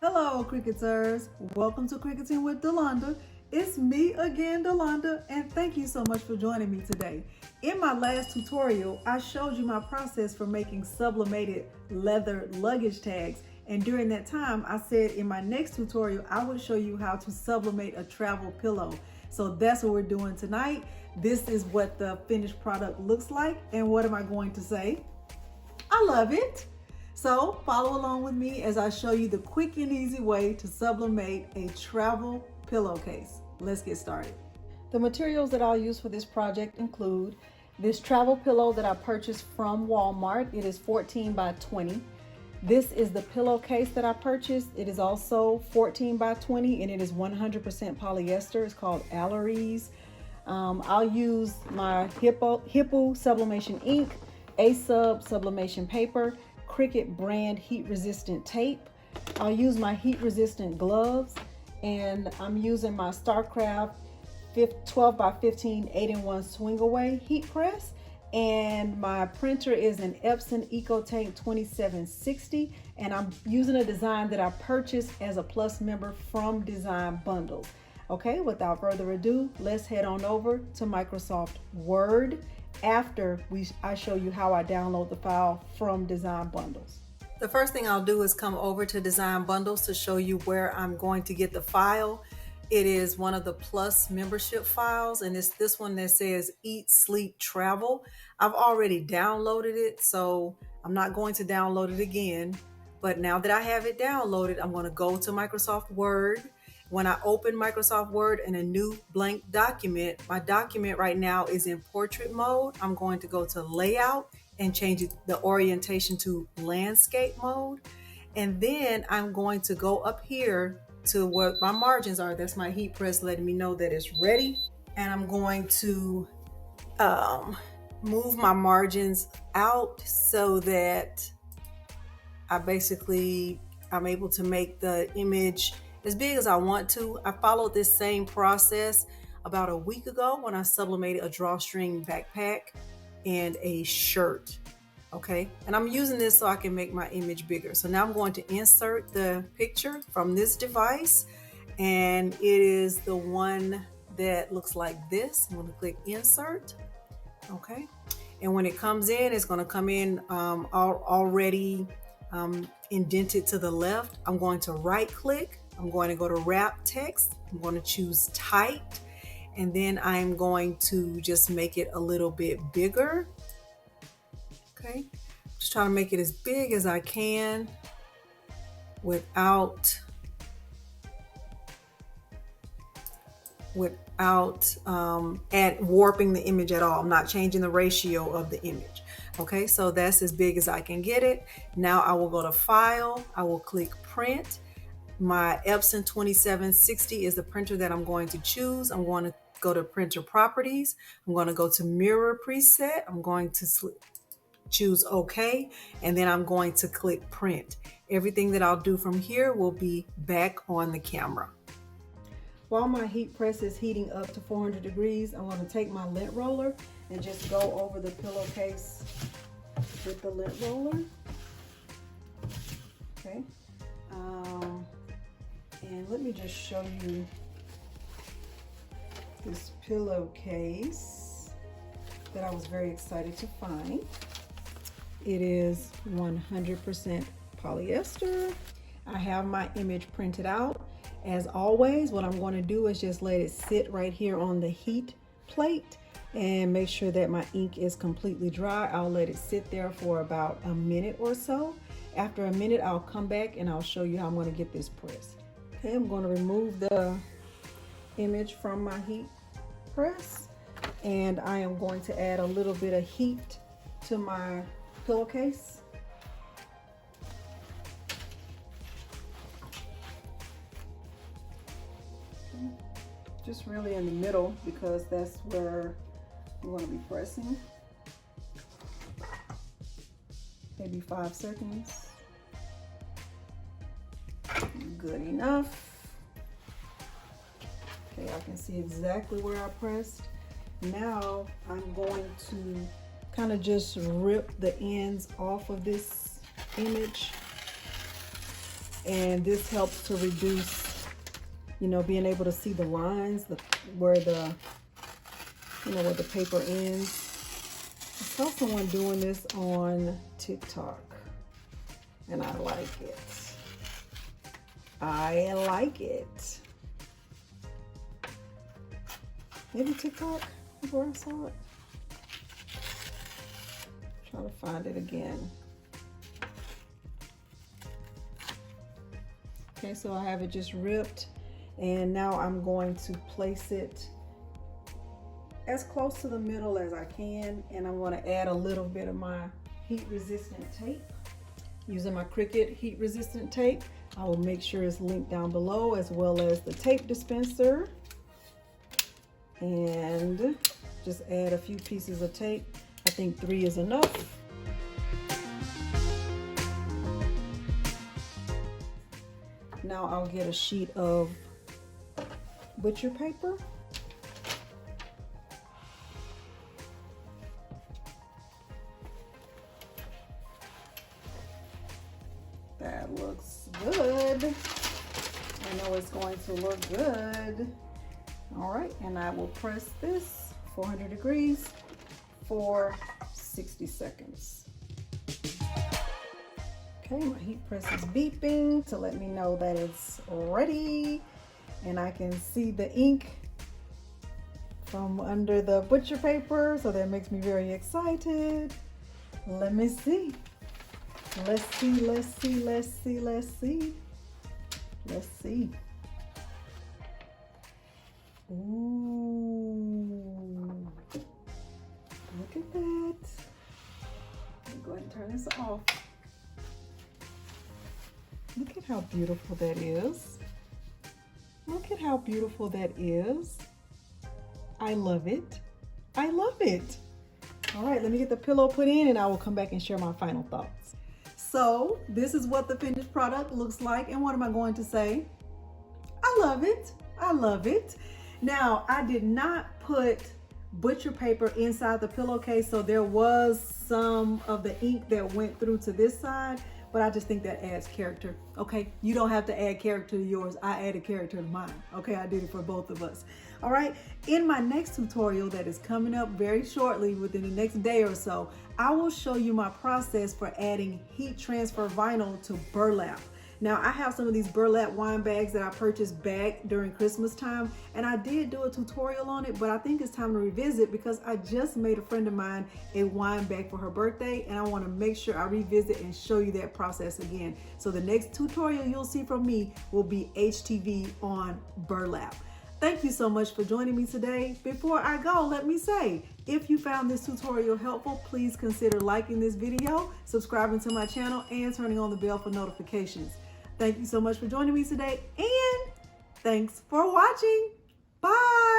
Hello, Cricuters. Welcome to Cricuting with Delonda. It's me again, Delonda, and thank you so much for joining me today. In my last tutorial, I showed you my process for making sublimated leather luggage tags. And during that time, I said in my next tutorial, I would show you how to sublimate a travel pillow. So that's what we're doing tonight. This is what the finished product looks like. And what am I going to say? I love it. So follow along with me as I show you the quick and easy way to sublimate a travel pillowcase. Let's get started. The materials that I'll use for this project include this travel pillow that I purchased from Walmart. It is 14 by 20. This is the pillowcase that I purchased. It is also 14 by 20 and it is 100% polyester. It's called Alleries. I'll use my Hippo Sublimation ink, A-Sub sublimation paper, Cricut brand heat resistant tape. I'll use my heat resistant gloves, and I'm using my StarCraft 12 by 15 8-in-1 swing away heat press, and my printer is an Epson EcoTank 2760, and I'm using a design that I purchased as a Plus member from Design Bundles. Okay, without further ado, let's head on over to Microsoft Word after I show you how I download the file from Design Bundles. The first thing I'll do is come over to Design Bundles to show you where I'm going to get the file. It is one of the Plus membership files, and it's this one that says Eat, Sleep, Travel. I've already downloaded it, so I'm not going to download it again. But now that I have it downloaded, I'm going to go to Microsoft Word. When I open Microsoft Word in a new blank document, my document right now is in portrait mode. I'm going to go to layout and change the orientation to landscape mode. And then I'm going to go up here to where my margins are. That's my heat press letting me know that it's ready. And I'm going to move my margins out so that I'm able to make the image as big as I want to. I followed this same process about a week ago when I sublimated a drawstring backpack and a shirt. Okay, and I'm using this so I can make my image bigger. So now I'm going to insert the picture from this device, and it is the one that looks like this. I'm going to click insert. Okay, and when it comes in, it's going to come in already indented to the left. I'm going to right click. I'm going to go to wrap text. I'm going to choose tight, and then I'm going to just make it a little bit bigger. Okay, just trying to make it as big as I can without warping the image at all. I'm not changing the ratio of the image. Okay, so that's as big as I can get it. Now I will go to File. I will click Print. My Epson 2760 is the printer that I'm going to choose. I'm going to go to Printer Properties. I'm going to go to Mirror Preset. I'm going to choose OK, and then I'm going to click Print. Everything that I'll do from here will be back on the camera. While my heat press is heating up to 400 degrees, I'm going to take my lint roller and just go over the pillowcase with the lint roller. Okay. And let me just show you this pillowcase that I was very excited to find. It is 100% polyester. I have my image printed out. As always, what I'm going to do is just let it sit right here on the heat plate and make sure that my ink is completely dry. I'll let it sit there for about a minute or so. After a minute, I'll come back and I'll show you how I'm going to get this pressed. Okay, I'm going to remove the image from my heat press, and I am going to add a little bit of heat to my pillowcase. Just really in the middle, because that's where you want to be pressing. Maybe 5 seconds. Good enough. Okay, I can see exactly where I pressed. Now I'm going to kind of just rip the ends off of this image And this helps to reduce, you know, being able to see the lines, where the paper ends. I saw someone doing this on TikTok, and I like it. I like it. Maybe TikTok is where I saw it. Try to find it again. Okay, so I have it just ripped, and now I'm going to place it as close to the middle as I can, and I'm going to add a little bit of my heat resistant tape. Using my Cricut heat resistant tape, I will make sure it's linked down below, as well as the tape dispenser. And just add a few pieces of tape. I think 3 is enough. Now I'll get a sheet of butcher paper. That looks good. I know it's going to look good. All right, and I will press this 400 degrees for 60 seconds. Okay, my heat press is beeping to let me know that it's ready, and I can see the ink from under the butcher paper, so that makes me very excited. Let me see. Let's see, let's see, let's see, let's see. Let's see. Ooh, look at that. Let me go ahead and turn this off. Look at how beautiful that is. Look at how beautiful that is. I love it. I love it. All right, let me get the pillow put in, and I will come back and share my final thoughts. So this is what the finished product looks like, and what am I going to say? I love it. I love it. Now, I did not put butcher paper inside the pillowcase, so there was some of the ink that went through to this side, but I just think that adds character. Okay, you don't have to add character to yours. I added character to mine. Okay, I did it for both of us. All right, in my next tutorial that is coming up very shortly, within the next day or so, I will show you my process for adding heat transfer vinyl to burlap. Now, I have some of these burlap wine bags that I purchased back during Christmas time, and I did do a tutorial on it, but I think it's time to revisit because I just made a friend of mine a wine bag for her birthday, and I want to make sure I revisit and show you that process again. So the next tutorial you'll see from me will be HTV on burlap. Thank you so much for joining me today. Before I go, let me say, if you found this tutorial helpful, please consider liking this video, subscribing to my channel, and turning on the bell for notifications. Thank you so much for joining me today, and thanks for watching. Bye.